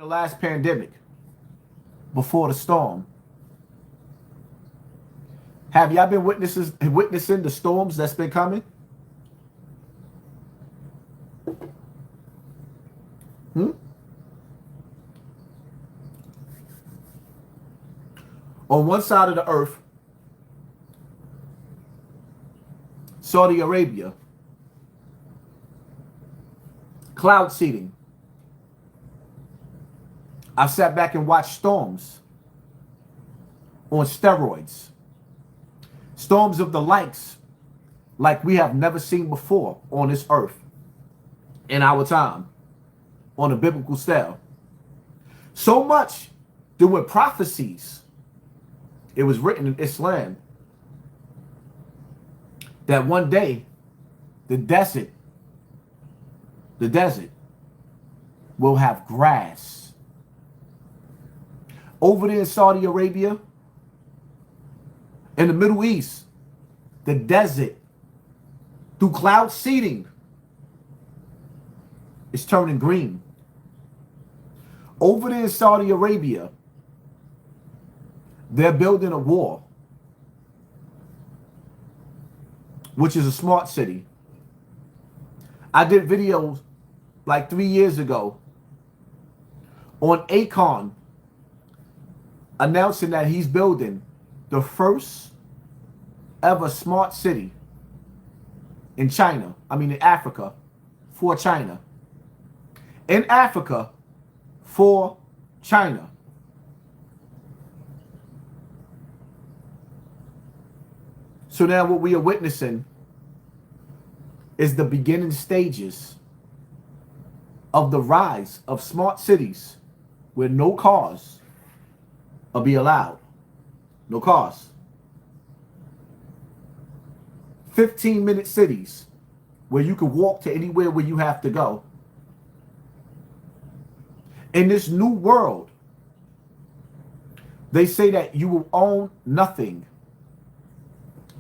The last pandemic, before the storm. Have y'all been witnessing the storms that's been coming? On one side of the earth, Saudi Arabia, cloud seeding. I've sat back and watched storms on steroids. Storms of the likes like we have never seen before on this earth in our time on a biblical scale. So much that with prophecies, it was written in Islam that one day the desert will have grass. Over there in Saudi Arabia, in the Middle East, the desert, through cloud seeding, is turning green. Over there in Saudi Arabia, they're building a wall, which is a smart city. I did videos like 3 years ago on Akon announcing that he's building the first ever smart city in China. I mean, in Africa for China. In Africa for China. So now what we are witnessing is the beginning stages of the rise of smart cities where no cars will be allowed. No cars. 15-minute cities where you can walk to anywhere where you have to go. In this new world, they say that you will own nothing,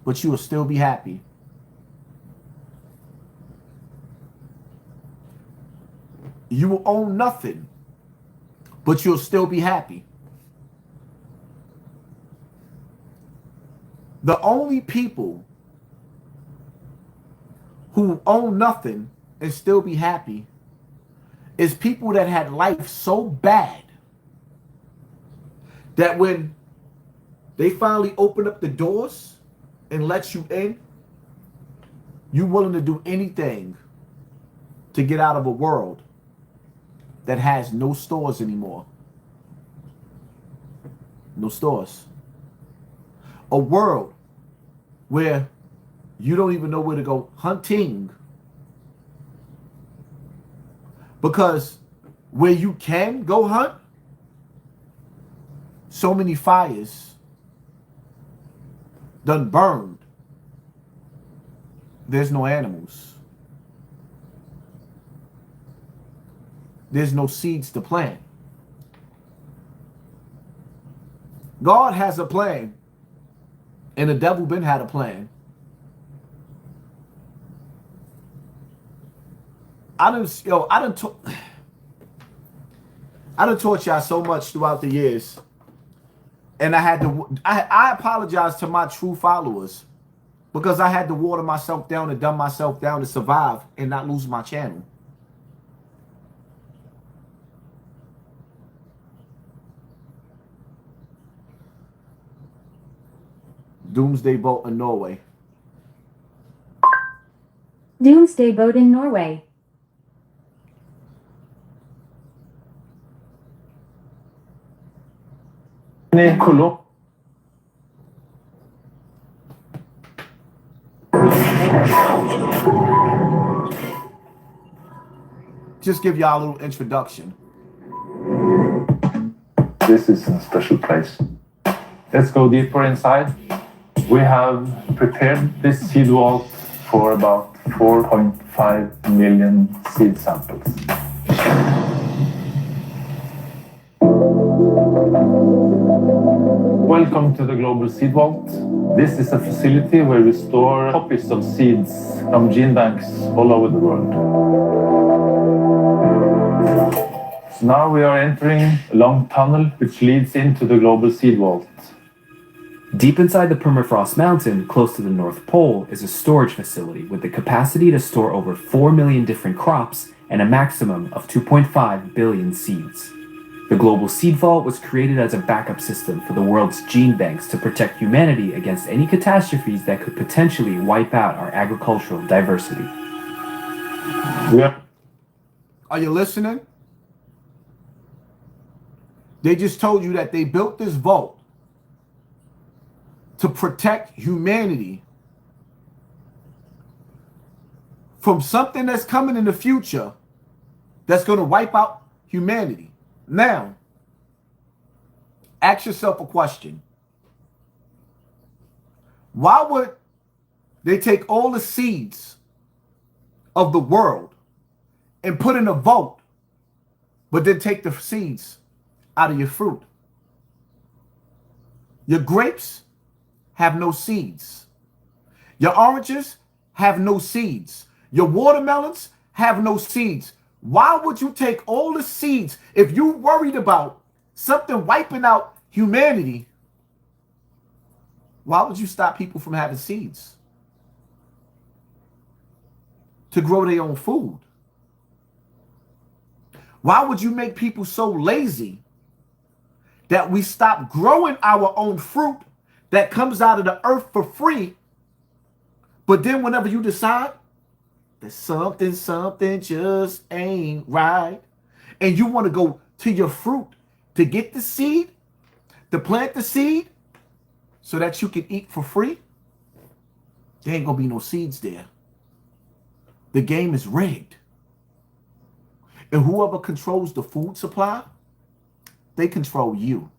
but you will still be happy. You will own nothing, but you'll still be happy. The only people who own nothing and still be happy is people that had life so bad that when they finally open up the doors and let you in, you're willing to do anything to get out of a world that has no stores anymore. No stores. A world where you don't even know where to go hunting. Because where you can go hunt, so many fires done burned. There's no animals. There's no seeds to plant. God has a plan, and the devil been had a plan. I done taught y'all so much throughout the years, and I apologize to my true followers because I had to water myself down and dumb myself down to survive and not lose my channel. Doomsday boat in Norway. Doomsday boat in Norway. Just give y'all a little introduction. This is a special place. Let's go deeper inside. We have prepared this seed vault for about 4.5 million seed samples. Welcome to the Global Seed Vault. This is a facility where we store copies of seeds from gene banks all over the world. Now we are entering a long tunnel which leads into the global seed vault. Deep inside the permafrost mountain, close to the North Pole, is a storage facility with the capacity to store over 4 million different crops and a maximum of 2.5 billion seeds. The Global Seed Vault was created as a backup system for the world's gene banks to protect humanity against any catastrophes that could potentially wipe out our agricultural diversity. Are you listening? They just told you that they built this vault to protect humanity from something that's coming in the future that's going to wipe out humanity. Now, ask yourself a question. Why would they take all the seeds of the world and put in a vault, but then take the seeds out of your fruit? Your grapes have no seeds. Your oranges have no seeds. Your watermelons have no seeds. Why would you take all the seeds if you're worried about something wiping out humanity? Why would you stop people from having seeds to grow their own food? Why would you make people so lazy that we stop growing our own fruit that comes out of the earth for free, but then whenever you decide that something just ain't right, and you want to go to your fruit to get the seed, to plant the seed so that you can eat for free, there ain't gonna be no seeds there. The game is rigged. And whoever controls the food supply, they control you.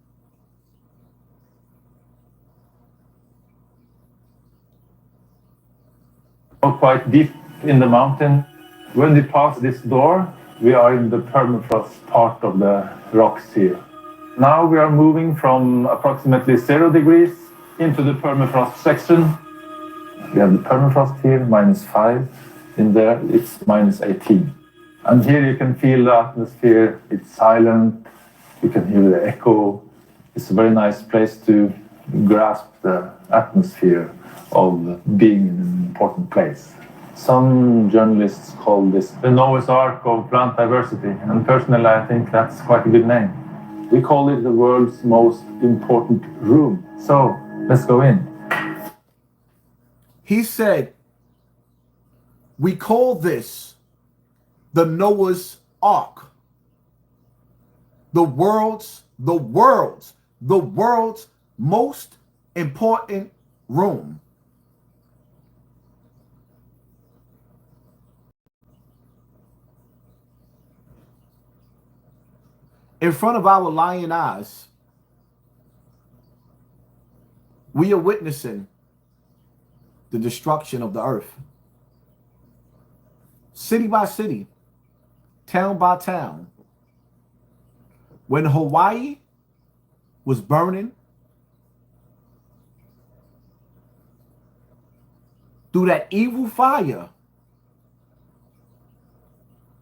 Quite deep in the mountain. When we pass this door, we are in the permafrost part of the rocks here. Now we are moving from approximately 0 degrees into the permafrost section. We have the permafrost here, -5. In there, it's -18. And here you can feel the atmosphere. It's silent. You can hear the echo. It's a very nice place to grasp the atmosphere of being in an important place. Some journalists call this the Noah's Ark of plant diversity, and personally I think that's quite a good name. We call it the world's most important room. So let's go in. He said, we call this the Noah's Ark. The world's most important room. In front of our lying eyes, we are witnessing the destruction of the earth. City by city, town by town. When Hawaii was burning, through that evil fire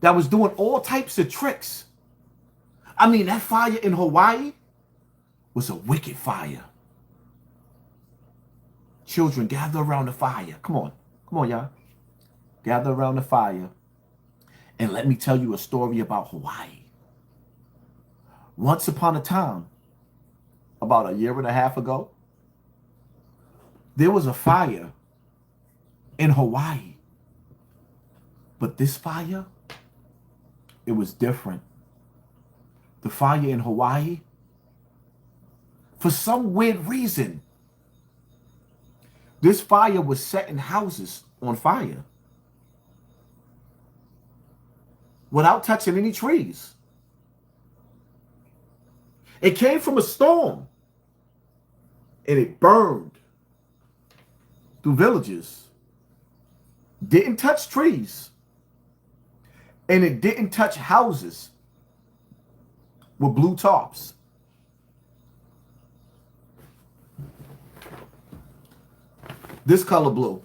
that was doing all types of tricks. I mean, that fire in Hawaii was a wicked fire. Children, gather around the fire. Come on, y'all. Gather around the fire. And let me tell you a story about Hawaii. Once upon a time, about a year and a half ago, there was a fire in Hawaii. But this fire, it was different. The fire in Hawaii, for some weird reason, this fire was setting houses on fire without touching any trees. It came from a storm and it burned through villages. Didn't touch trees. And it didn't touch houses with blue tops. This color blue.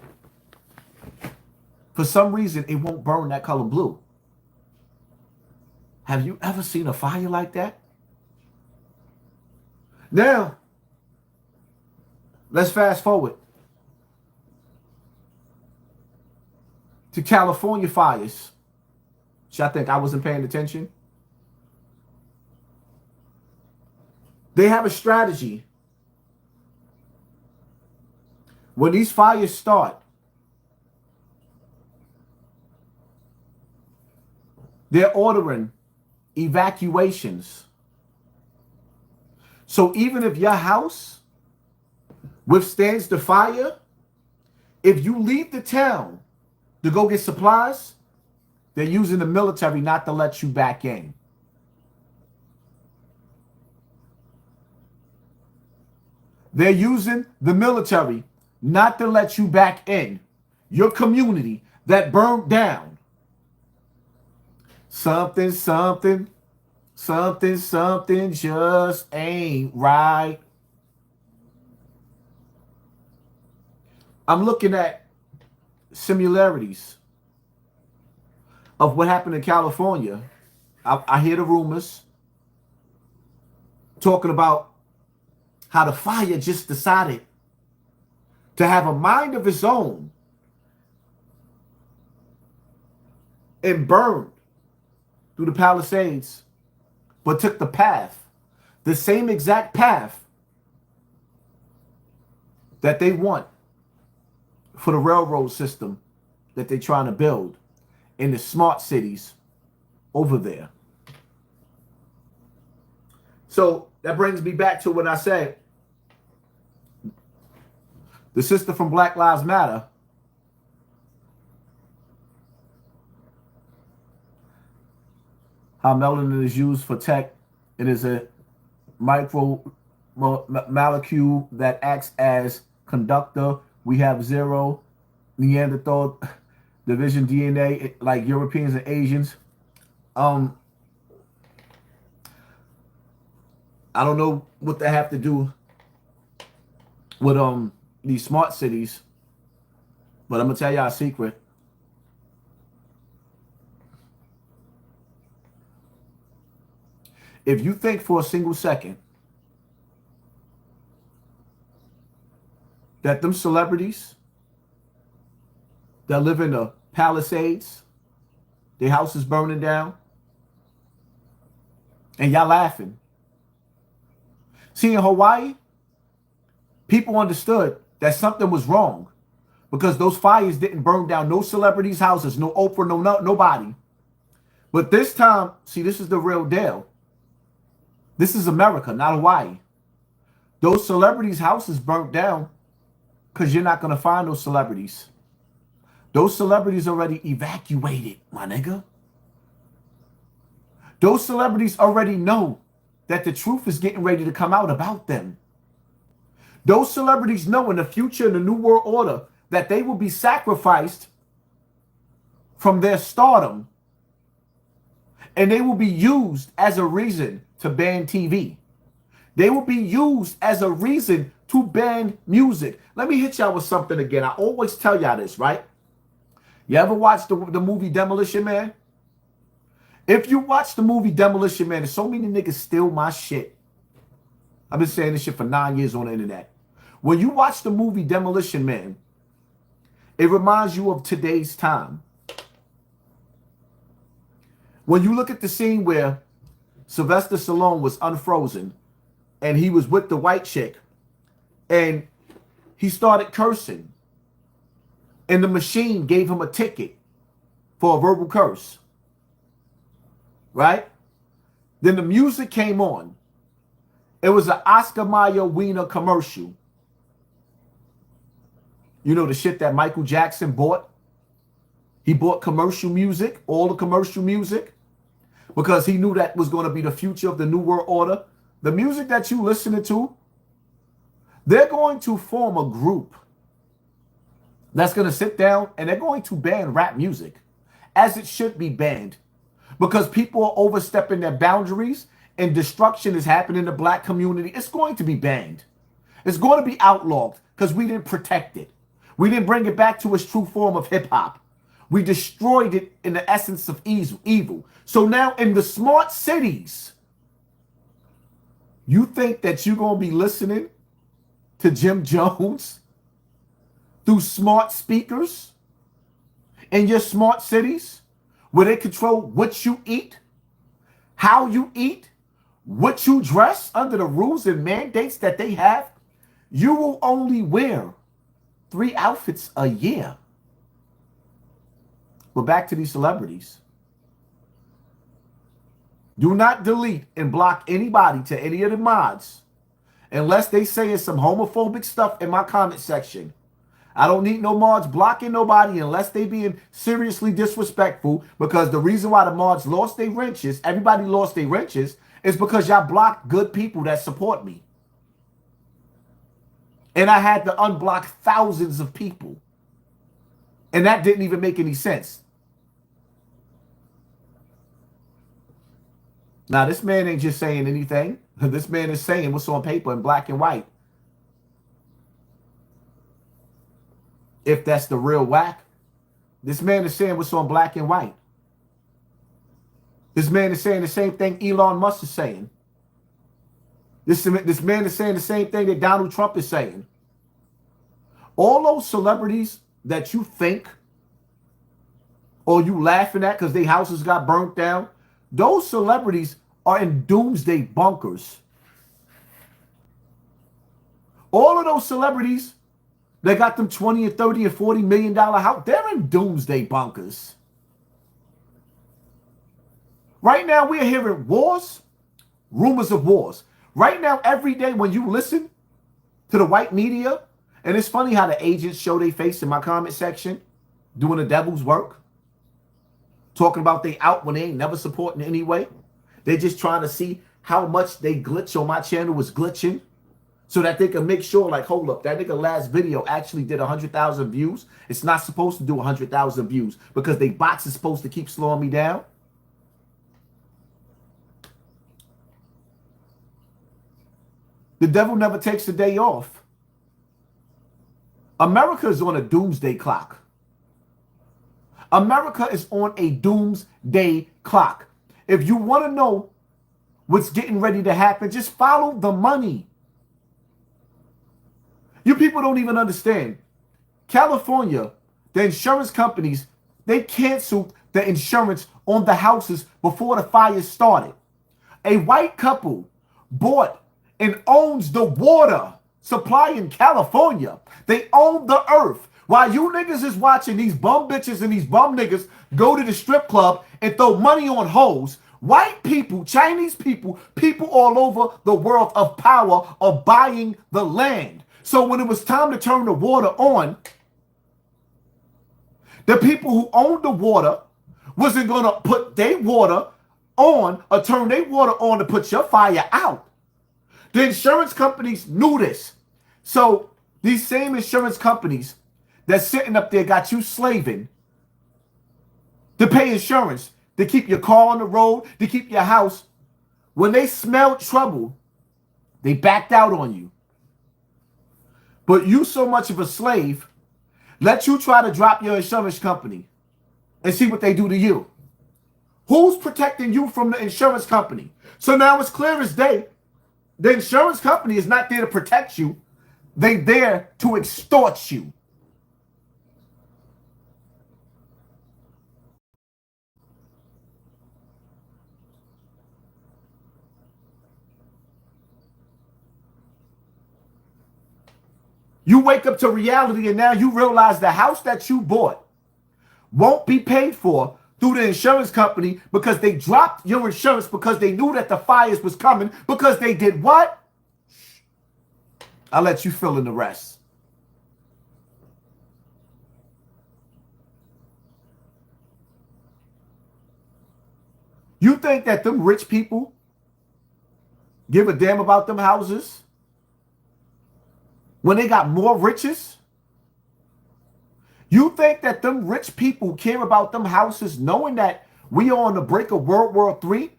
For some reason, it won't burn that color blue. Have you ever seen a fire like that? Now, let's fast forward to California fires. Which I think I wasn't paying attention. They have a strategy. When these fires start, they're ordering evacuations. So even if your house withstands the fire, if you leave the town to go get supplies, they're using the military not to let you back in. They're using the military not to let you back in your community that burned down. Something, something, something, something just ain't right. I'm looking at similarities of what happened in California. I hear the rumors talking about how the fire just decided to have a mind of its own and burned through the Palisades, but took the path, the same exact path that they want for the railroad system that they're trying to build in the smart cities over there. So that brings me back to what I said. The sister from Black Lives Matter how melanin is used for tech. It is a micro molecule that acts as conductor. We have zero Neanderthal division DNA like Europeans and Asians. I don't know what they have to do with these smart cities, but I'm gonna tell y'all a secret. If you think for a single second that them celebrities that live in the Palisades, their house is burning down, and y'all laughing. See, in Hawaii, people understood that something was wrong because those fires didn't burn down no celebrities' houses, no Oprah, nobody. But this time, see, this is the real deal. This is America, not Hawaii. Those celebrities' houses burnt down because you're not going to find those celebrities. Those celebrities already evacuated, my nigga. Those celebrities already know that the truth is getting ready to come out about them. Those celebrities know in the future, in the New World Order, that they will be sacrificed from their stardom and they will be used as a reason to ban TV. They will be used as a reason to ban music. Let me hit y'all with something again. I always tell y'all this, right? You ever watch the movie Demolition Man? If you watch the movie Demolition Man, there's so many niggas steal my shit. I've been saying this shit for 9 years on the internet. When you watch the movie Demolition Man, it reminds you of today's time. When you look at the scene where Sylvester Stallone was unfrozen and he was with the white chick and he started cursing and the machine gave him a ticket for a verbal curse, right? Then the music came on. It was an Oscar Mayer Wiener commercial. You know, the shit that Michael Jackson bought? He bought commercial music, all the commercial music, because he knew that was going to be the future of the New World Order. The music that you listening to, they're going to form a group that's going to sit down and they're going to ban rap music, as it should be banned, because people are overstepping their boundaries and destruction is happening in the black community. It's going to be banned. It's going to be outlawed because we didn't protect it. We didn't bring it back to its true form of hip hop. We destroyed it in the essence of evil. So now in the smart cities, you think that you're going to be listening to Jim Jones through smart speakers in your smart cities where they control what you eat, how you eat, what you dress under the rules and mandates that they have? You will only wear 3 outfits a year. But back to these celebrities. Do not delete and block anybody to any of the mods unless they saying some homophobic stuff in my comment section. I don't need no mods blocking nobody unless they being seriously disrespectful, because the reason why the mods lost their wrenches, everybody lost their wrenches, is because y'all blocked good people that support me. And I had to unblock thousands of people. And that didn't even make any sense. Now, this man ain't just saying anything. This man is saying what's on paper in black and white. If that's the real whack, this man is saying what's on black and white. This man is saying the same thing Elon Musk is saying. This man is saying the same thing that Donald Trump is saying. All those celebrities that you think or you laughing at because their houses got burnt down, those celebrities are in doomsday bunkers. All of those celebrities, they got them 20 and 30 and $40 million house, they're in doomsday bunkers. Right now, we're hearing wars, rumors of wars. Right now, every day when you listen to the white media, and it's funny how the agents show their face in my comment section, doing the devil's work, talking about they out when they ain't never supporting anyway. They're just trying to see how much they glitch on my channel was glitching so that they can make sure, like, hold up, that nigga last video actually did 100,000 views. It's not supposed to do 100,000 views because they bots is supposed to keep slowing me down. The devil never takes a day off. America is on a doomsday clock. America is on a doomsday clock. If you want to know what's getting ready to happen, just follow the money. You people don't even understand. California, the insurance companies, they canceled the insurance on the houses before the fires started. A white couple bought and owns the water supply in California. They own the earth. While you niggas is watching these bum bitches and these bum niggas go to the strip club and throw money on hoes, white people, Chinese people, people all over the world of power are buying the land. So when it was time to turn the water on, the people who owned the water wasn't going to put their water on or turn their water on to put your fire out. The insurance companies knew this. So these same insurance companies that's sitting up there got you slaving to pay insurance, to keep your car on the road, to keep your house. When they smelled trouble, they backed out on you. But you so much of a slave, let you try to drop your insurance company and see what they do to you. Who's protecting you from the insurance company? So now it's clear as day. The insurance company is not there to protect you. They're there to extort you. You wake up to reality and now you realize the house that you bought won't be paid for through the insurance company because they dropped your insurance because they knew that the fires was coming because they did what? I'll let you fill in the rest. You think that them rich people give a damn about them houses when they got more riches? You think that them rich people care about them houses knowing that we are on the brink of World War III?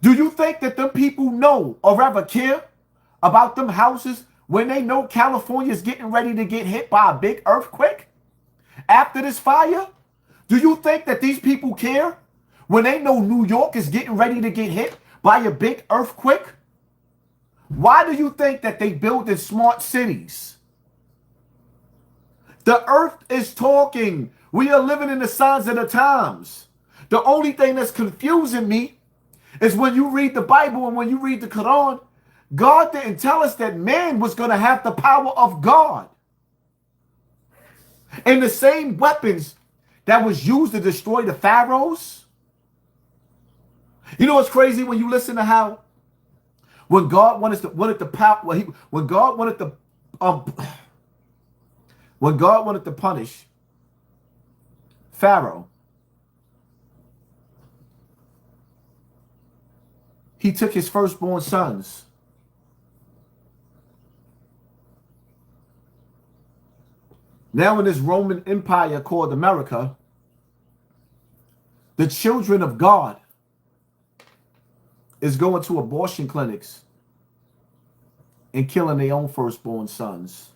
Do you think that them people know or ever care about them houses when they know California is getting ready to get hit by a big earthquake after this fire? Do you think that these people care when they know New York is getting ready to get hit by a big earthquake? Why do you think that they build in smart cities? The earth is talking. We are living in the signs of the times. The only thing that's confusing me is when you read the Bible and when you read the Quran, God didn't tell us that man was going to have the power of God. And the same weapons that was used to destroy the pharaohs. You know what's crazy when you listen to how when God wanted to punish Pharaoh, he took his firstborn sons. Now in this Roman Empire called America, the children of God is going to abortion clinics and killing their own firstborn sons.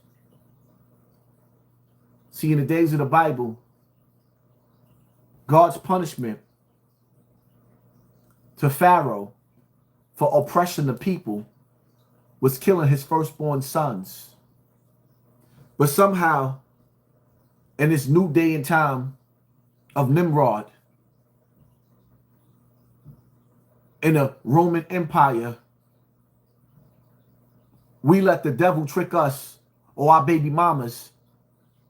See, in the days of the Bible, God's punishment to Pharaoh for oppressing the people was killing his firstborn sons. But somehow, in this new day and time of Nimrod, in the Roman Empire, we let the devil trick us or our baby mamas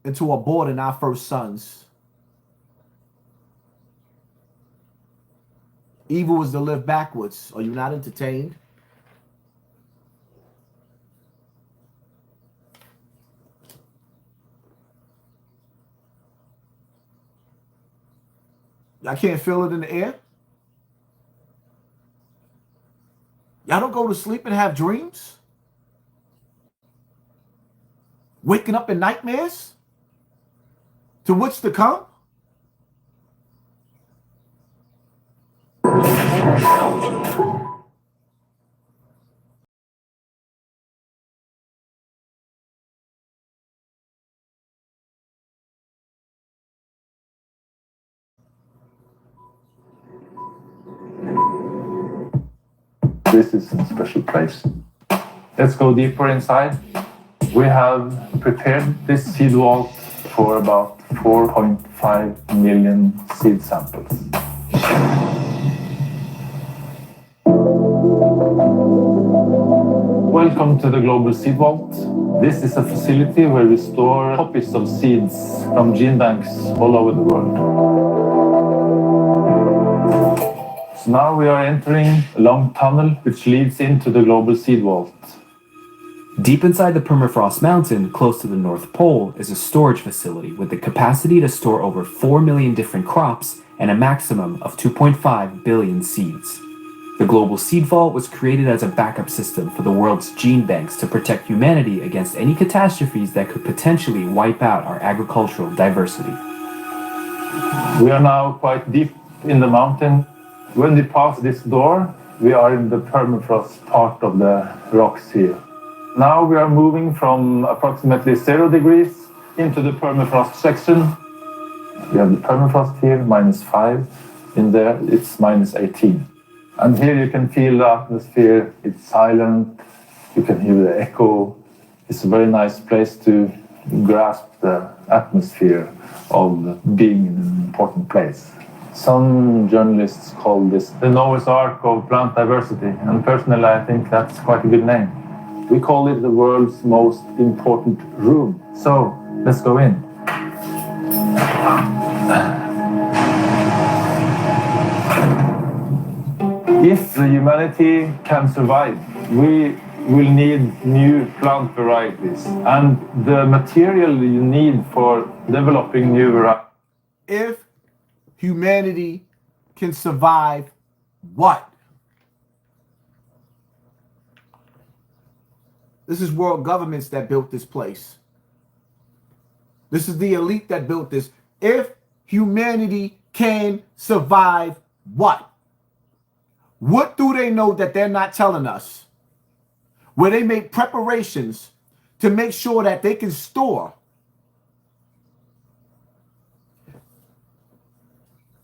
into aborting our first sons. Evil is to live backwards. Are you not entertained? I can't feel it in the air. Y'all don't go to sleep and have dreams? Waking up in nightmares? To what's to come? This is a special place. Let's go deeper inside. We have prepared this seed vault for about 4.5 million seed samples. Welcome to the Global Seed Vault. This is a facility where we store copies of seeds from gene banks all over the world. So now we are entering a long tunnel which leads into the Global Seed Vault. Deep inside the permafrost mountain, close to the North Pole, is a storage facility with the capacity to store over 4 million different crops and a maximum of 2.5 billion seeds. The Global Seed Vault was created as a backup system for the world's gene banks to protect humanity against any catastrophes that could potentially wipe out our agricultural diversity. We are now quite deep in the mountain. When we pass this door, we are in the permafrost part of the rocks here. Now we are moving from approximately 0 degrees into the permafrost section. We have the permafrost here, -5. In there, it's -18. And here you can feel the atmosphere. It's silent. You can hear the echo. It's a very nice place to grasp the atmosphere of being in an important place. Some journalists call this the Noah's Ark of plant diversity, and personally I think that's quite a good name. We call it the world's most important room. So let's go in. If the humanity can survive, we will need new plant varieties, and the material you need for developing new varieties. If humanity can survive what? This is world governments that built this place. This is the elite that built this. If humanity can survive what? What do they know that they're not telling us? Where they make preparations to make sure that they can store.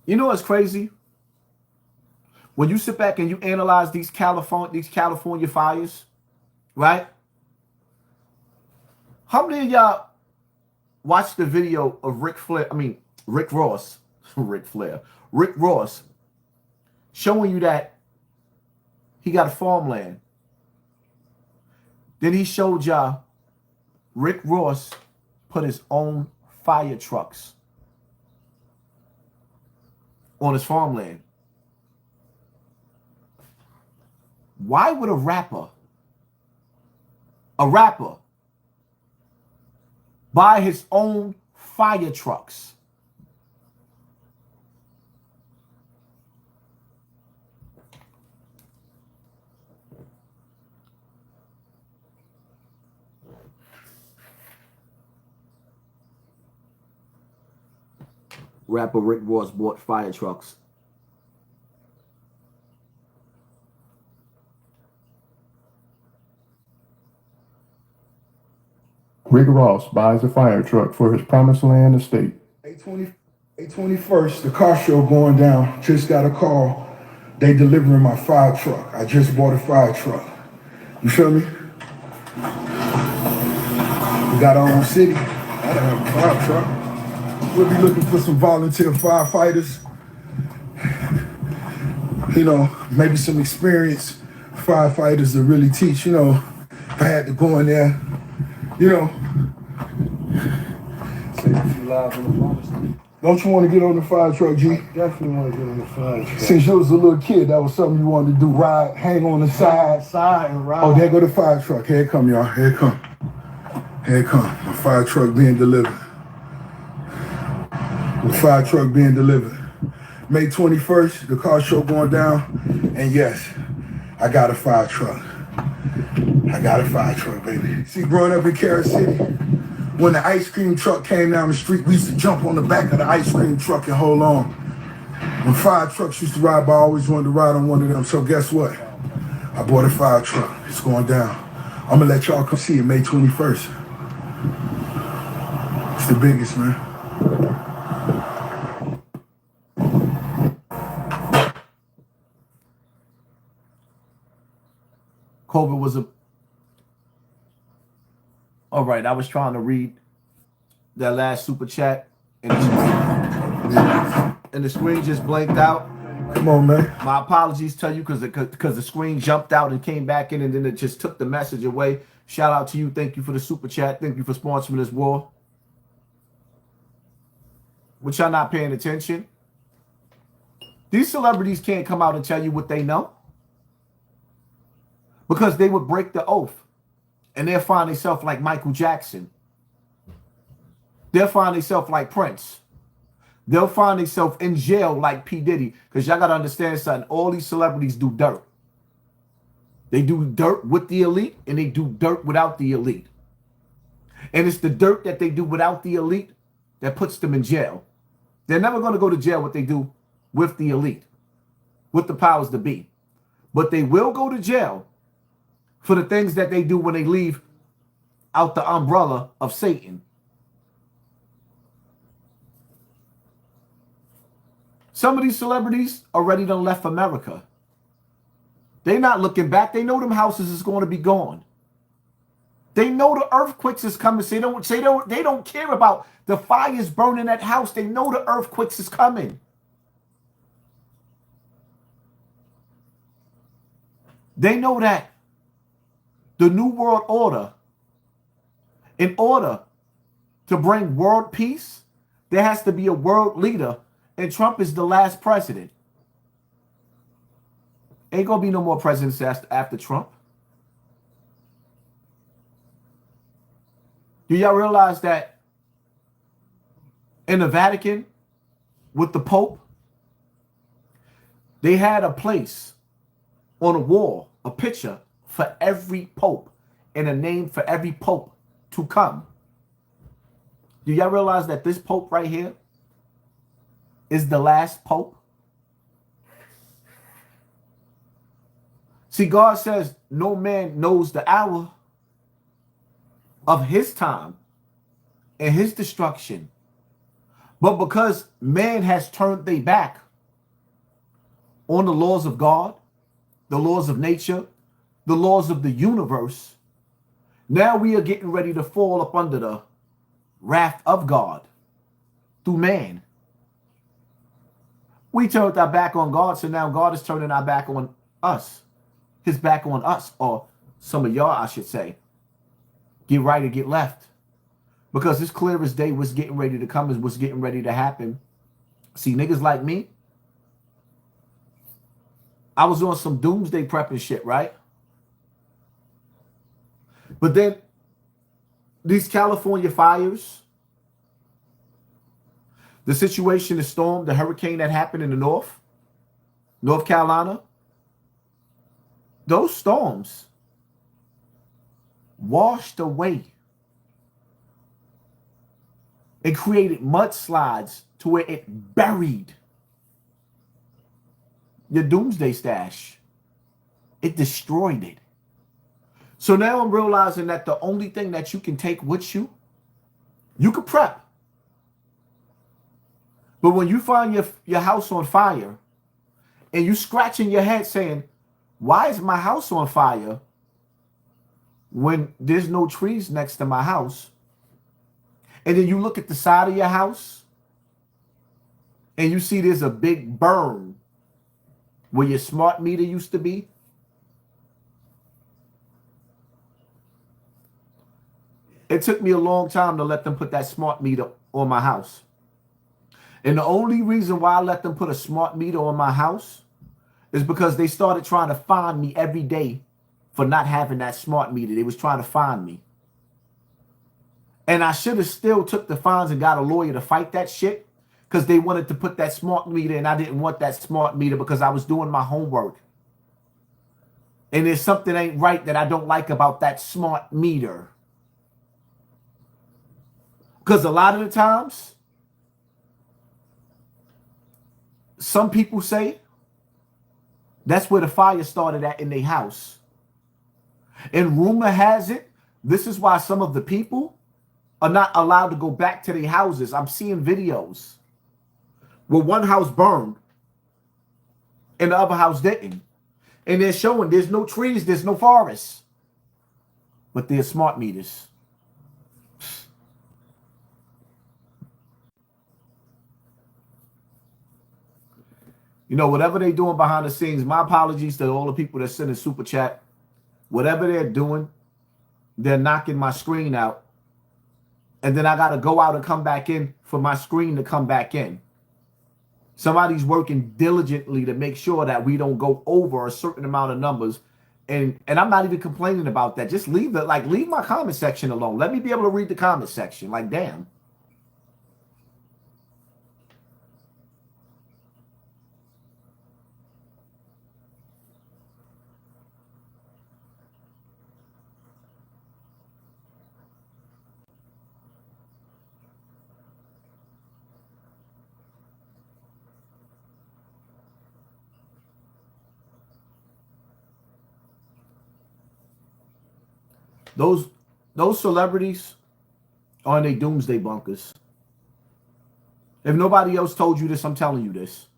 You know what's crazy? When you sit back and you analyze these California fires, right? How many of y'all watched the video of Rick Ross, Rick Ross showing you that he got a farmland. Then he showed y'all Rick Ross put his own fire trucks on his farmland. Why would a rapper buy his own fire trucks? Rapper Rick Ross bought fire trucks. Rick Ross buys a fire truck for his Promised Land estate. 821st, the car show going down. Just got a call. They delivering my fire truck. I just bought a fire truck. You feel me? We got our own city. I don't have a fire truck. We'll be looking for some volunteer firefighters. You know, maybe some experienced firefighters to really teach, you know, if I had to go in there, you know. Don't you want to get on the fire truck, G? Definitely want to get on the fire truck. Since you was a little kid, that was something you wanted to do, ride, hang on the side. And ride. Oh, there go the fire truck. Here it come, y'all. Here it come. Here it come. My fire truck being delivered. The fire truck being delivered. May 21st, the car show going down. And yes, I got a fire truck. I got a fire truck, baby. See, growing up in Carol City, when the ice cream truck came down the street, we used to jump on the back of the ice cream truck and hold on. When fire trucks used to ride by, I always wanted to ride on one of them. So guess what? I bought a fire truck. It's going down. I'm gonna let y'all come see it May 21st. It's the biggest, man. COVID was a... All right, I was trying to read that last super chat, and the screen just blanked out. Come on, man. My apologies to you because the screen jumped out and came back in, and then it just took the message away. Shout out to you. Thank you for the super chat. Thank you for sponsoring this war. Which y'all not paying attention. These celebrities can't come out and tell you what they know, because they would break the oath. And they'll find themselves like Michael Jackson. They'll find themselves like Prince. They'll find themselves in jail like P. Diddy. Because y'all got to understand something. All these celebrities do dirt. They do dirt with the elite, and they do dirt without the elite. And it's the dirt that they do without the elite that puts them in jail. They're never going to go to jail what they do with the elite, with the powers to be. But they will go to jail for the things that they do when they leave out the umbrella of Satan. Some of these celebrities already done left America. They're not looking back. They know them houses is going to be gone. They know the earthquakes is coming. They don't care about the fires burning that house. They know the earthquakes is coming. They know that the New World Order, in order to bring world peace, there has to be a world leader, and Trump is the last president. Ain't gonna be no more presidents after Trump. Do y'all realize that in the Vatican, with the Pope, they had a place on a wall, a picture for every pope and a name for every pope to come? Do y'all realize that this pope right here is the last pope? See, God says no man knows the hour. of his time and his destruction. But because man has turned their back on the laws of God, the laws of nature, the laws of the universe, now we are getting ready to fall up under the wrath of God through man. We turned our back on God, so now God is turning our back on us. His back on us, or some of y'all, I should say. Get right or get left. Because it's clear as day what's getting ready to come is what's getting ready to happen. See, niggas like me, I was on some doomsday prepping shit, right? But then these California fires, the situation, the storm, the hurricane that happened in the North Carolina, those storms washed away and created mudslides to where it buried your doomsday stash. It destroyed it. So now I'm realizing that the only thing that you can take with you, you can prep. But when you find your house on fire and you scratching your head saying, why is my house on fire when there's no trees next to my house? And then you look at the side of your house and you see there's a big burn where your smart meter used to be. It took me a long time to let them put that smart meter on my house. And the only reason why I let them put a smart meter on my house is because they started trying to find me every day for not having that smart meter. They was trying to find me. And I should have still took the fines and got a lawyer to fight that shit because they wanted to put that smart meter and I didn't want that smart meter because I was doing my homework. And there's something ain't right that I don't like about that smart meter. Because a lot of the times, some people say that's where the fire started at in their house. And rumor has it, this is why some of the people are not allowed to go back to their houses. I'm seeing videos where one house burned and the other house didn't. And they're showing there's no trees, there's no forests, but there's smart meters. You know, whatever they're doing behind the scenes, my apologies to all the people that send a super chat. Whatever they're doing, they're knocking my screen out. And then I got to go out and come back in for my screen to come back in. Somebody's working diligently to make sure that we don't go over a certain amount of numbers. And I'm not even complaining about that. Just leave my comment section alone. Let me be able to read the comment section. Like, damn. Those celebrities are in their doomsday bunkers. If nobody else told you this, I'm telling you this.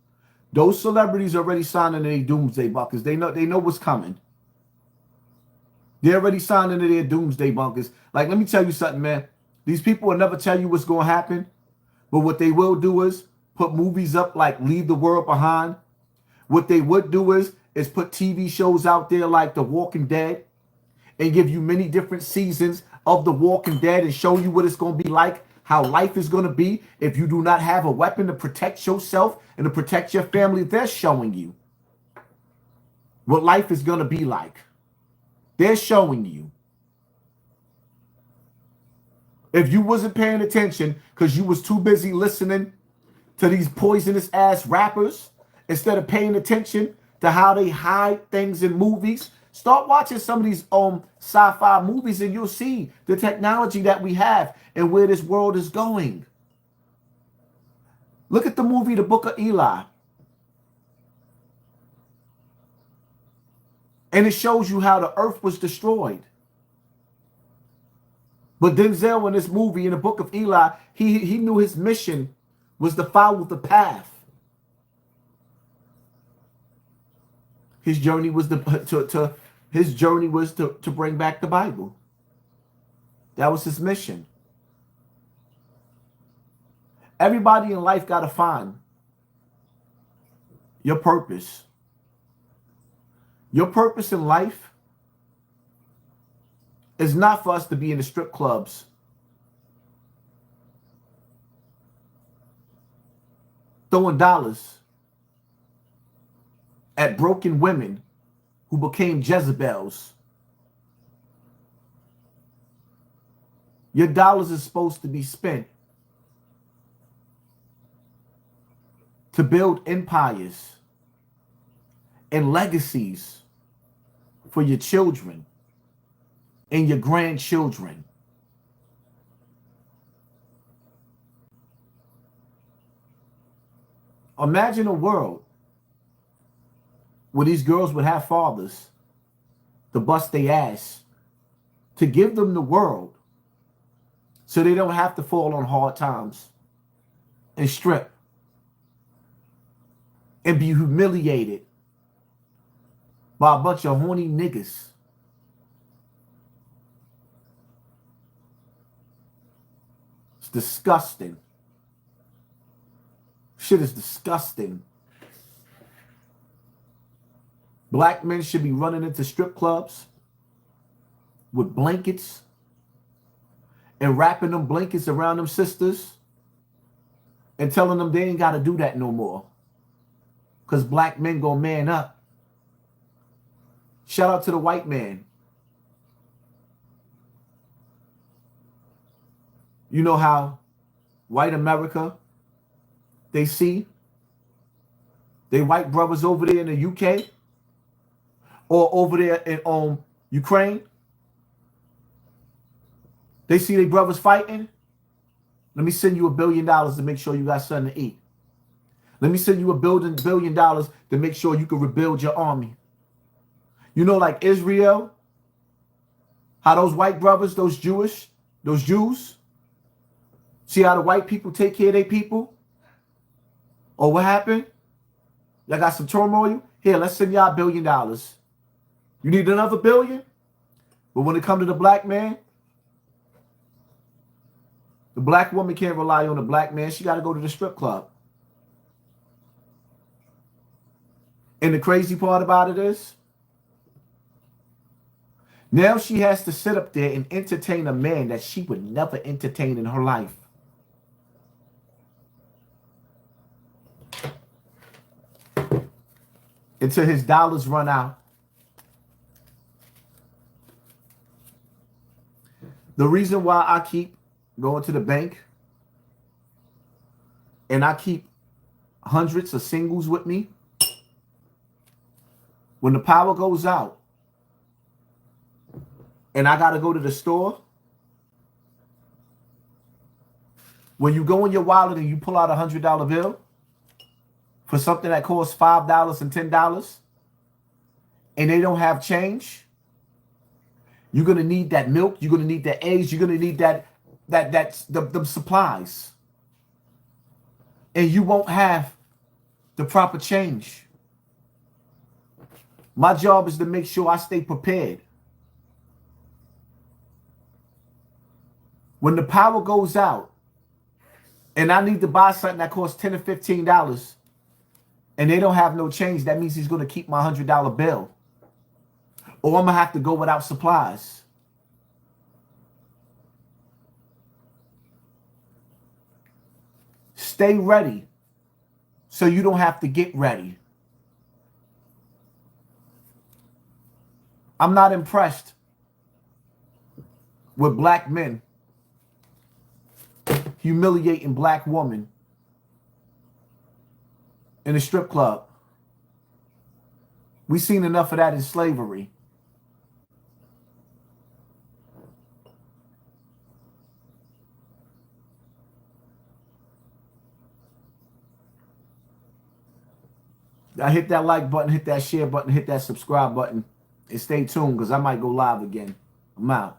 Those celebrities already signed into their doomsday bunkers. They know what's coming. They're already signed into their doomsday bunkers. Like, let me tell you something, man. These people will never tell you what's going to happen. But what they will do is put movies up like Leave the World Behind. What they would do is put TV shows out there like The Walking Dead and give you many different seasons of The Walking Dead and show you what it's going to be like, how life is going to be if you do not have a weapon to protect yourself and to protect your family. They're showing you what life is going to be like. They're showing you. If you wasn't paying attention because you was too busy listening to these poisonous ass rappers instead of paying attention to how they hide things in movies, start watching some of these sci-fi movies and you'll see the technology that we have and where this world is going. Look at the movie The Book of Eli. And it shows you how the earth was destroyed. But Denzel in this movie, in the book of Eli, he knew his mission was to follow the path. His journey was to bring back the Bible. That was his mission. Everybody in life got to find your purpose. Your purpose in life is not for us to be in the strip clubs, throwing dollars at broken women who became Jezebels. Your dollars is supposed to be spent to build empires and legacies for your children and your grandchildren. Imagine a world where these girls would have fathers to bust their ass, to give them the world so they don't have to fall on hard times and strip and be humiliated by a bunch of horny niggas. It's disgusting. Shit is disgusting. Black men should be running into strip clubs with blankets and wrapping them blankets around them sisters and telling them they ain't got to do that no more. Because black men gonna man up. Shout out to the white man. You know how white America, they see they white brothers over there in the UK or over there in Ukraine. They see their brothers fighting. Let me send you $1 billion to make sure you got something to eat. Let me send you $1 billion to make sure you can rebuild your army. You know, like Israel, how those white brothers, those Jews, see how the white people take care of their people? Or what happened? Y'all got some turmoil? Here, let's send y'all $1 billion. You need another $1 billion? But when it comes to the black man, the black woman can't rely on the black man. She got to go to the strip club. And the crazy part about it is, now she has to sit up there and entertain a man that she would never entertain in her life. Until his dollars run out. The reason why I keep going to the bank and I keep hundreds of singles with me, when the power goes out and I got to go to the store, when you go in your wallet and you pull out $100 bill for something that costs $5 and $10 and they don't have change, you're going to need that milk, you're going to need that eggs, you're going to need the supplies. And you won't have the proper change. My job is to make sure I stay prepared. When the power goes out and I need to buy something that costs $10 or $15 and they don't have no change, that means he's going to keep my $100 bill. Or I'm going to have to go without supplies. Stay ready so you don't have to get ready. I'm not impressed with black men humiliating black women in a strip club. We've seen enough of that in slavery. I hit that like button, hit that share button, hit that subscribe button, and stay tuned because I might go live again. I'm out.